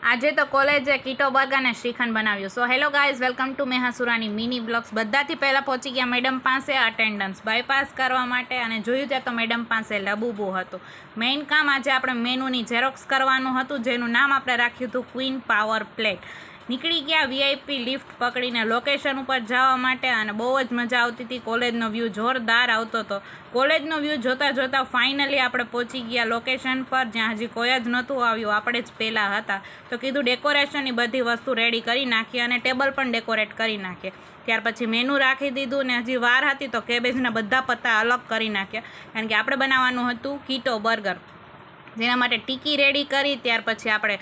આજે તો કોલેજે કીટો બર્ગર અને શ્રીખંડ બનાવ્યું. So hello guys, welcome to Meha Surani mini blogs. બધાથી પહેલાં પહોંચી ગયા મેડમ પાસે અટેન્ડન્સ બાયપાસ કરવા માટે, અને જોયું ત્યાં તો મેડમ પાસે લબુબુ હતું. મેઇન કામ આજે આપણે મેનુની ઝેરોક્સ કરવાનું હતું, જેનું નામ આપણે રાખ્યું હતું ક્વીન પાવર પ્લેટ. નીકળી ગયા વીઆઈપી લિફ્ટ પકડીને લોકેશન ઉપર જવા માટે, અને બહુ જ મજા આવતી હતી. કોલેજનો વ્યૂ જોરદાર આવતો હતો. કોલેજનો વ્યૂ જોતાં જોતાં ફાઇનલી આપણે પહોંચી ગયા લોકેશન પર, જ્યાં હજી કોઈ જ નહોતું આવ્યું, આપણે જ પહેલાં હતા. તો કીધું ડેકોરેશનની બધી વસ્તુ રેડી કરી નાખીએ અને ટેબલ પણ ડેકોરેટ કરી નાખીએ. ત્યાર પછી મેનુ રાખી દીધું, ને હજી વાર હતી તો કેબેજના બધા પત્તા અલગ કરી નાખ્યા, કારણ કે આપણે બનાવવાનું હતું કીટો બર્ગર, જેના માટે ટીકી રેડી કરી. ત્યાર પછી આપણે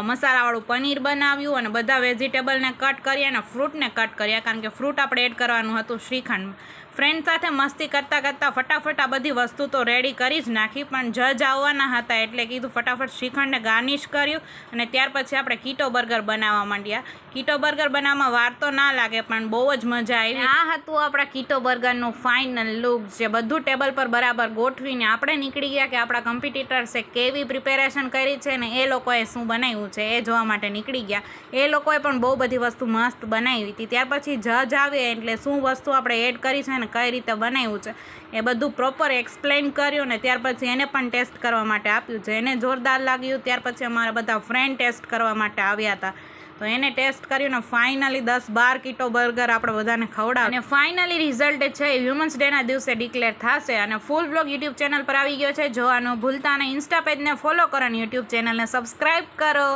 મસાલાવાળું પનીર બનાવ્યું અને બધા વેજીટેબલને કટ કર્યા અને ફ્રૂટને કટ કર્યા, કારણ કે ફ્રૂટ આપણે એડ કરવાનું હતું શ્રીખંડ. ફ્રેન્ડ સાથે મસ્તી કરતાં કરતાં ફટાફટ આ બધી વસ્તુ તો રેડી કરી જ નાખી, પણ જજ આવવાના હતા એટલે કીધું ફટાફટ શ્રીખંડને ગાર્નિશ કર્યું, અને ત્યાર પછી આપણે કીટો બર્ગર બનાવવા માંડ્યા. કીટો બર્ગર બનાવવામાં વાર તો ના લાગે, પણ બહુ જ મજા આવી. આ હતું આપણા કીટો બર્ગરનું ફાઇનલ લુક, જે બધું ટેબલ પર બરાબર ગોઠવીને આપણે નીકળી ગયા કે આપણા કમ્પિટિટર્સે કેવી પ્રિપેરેશન કરી છે ને એ લોકોએ શું બનાવ્યું છે એ જોવા માટે નીકળી ગયા. એ લોકોએ પણ બહુ બધી વસ્તુ મસ્ત બનાવી હતી. ત્યાર પછી જજ આવે એટલે શું વસ્તુ આપણે એડ કરી છે ને કઈ રીતે બનાવ્યું છે એ બધું પ્રોપર એક્સપ્લેન કર્યું, ને ત્યાર પછી એને પણ ટેસ્ટ કરવા માટે આપ્યું છે. એને જોરદાર લાગ્યું. ત્યાર પછી અમારા બધા ફ્રેન્ડ ટેસ્ટ કરવા માટે આવ્યા હતા, તો એને ટેસ્ટ કર્યું ને ફાઇનલી 10-12 કીટો બર્ગર આપણે બધાને ખવડાવ્યું. અને ફાઇનલી રિઝલ્ટ છે હ્યુમન્સ ડેના દિવસે ડિક્લેર થશે. અને ફૂલ બ્લોગ યુટ્યુબ ચેનલ પર આવી ગયો છે, જોવાનું ભૂલતા નહીં. ઇન્સ્ટા પેજને ફોલો કરો અને યુટ્યુબ ચેનલને સબસ્ક્રાઈબ કરો.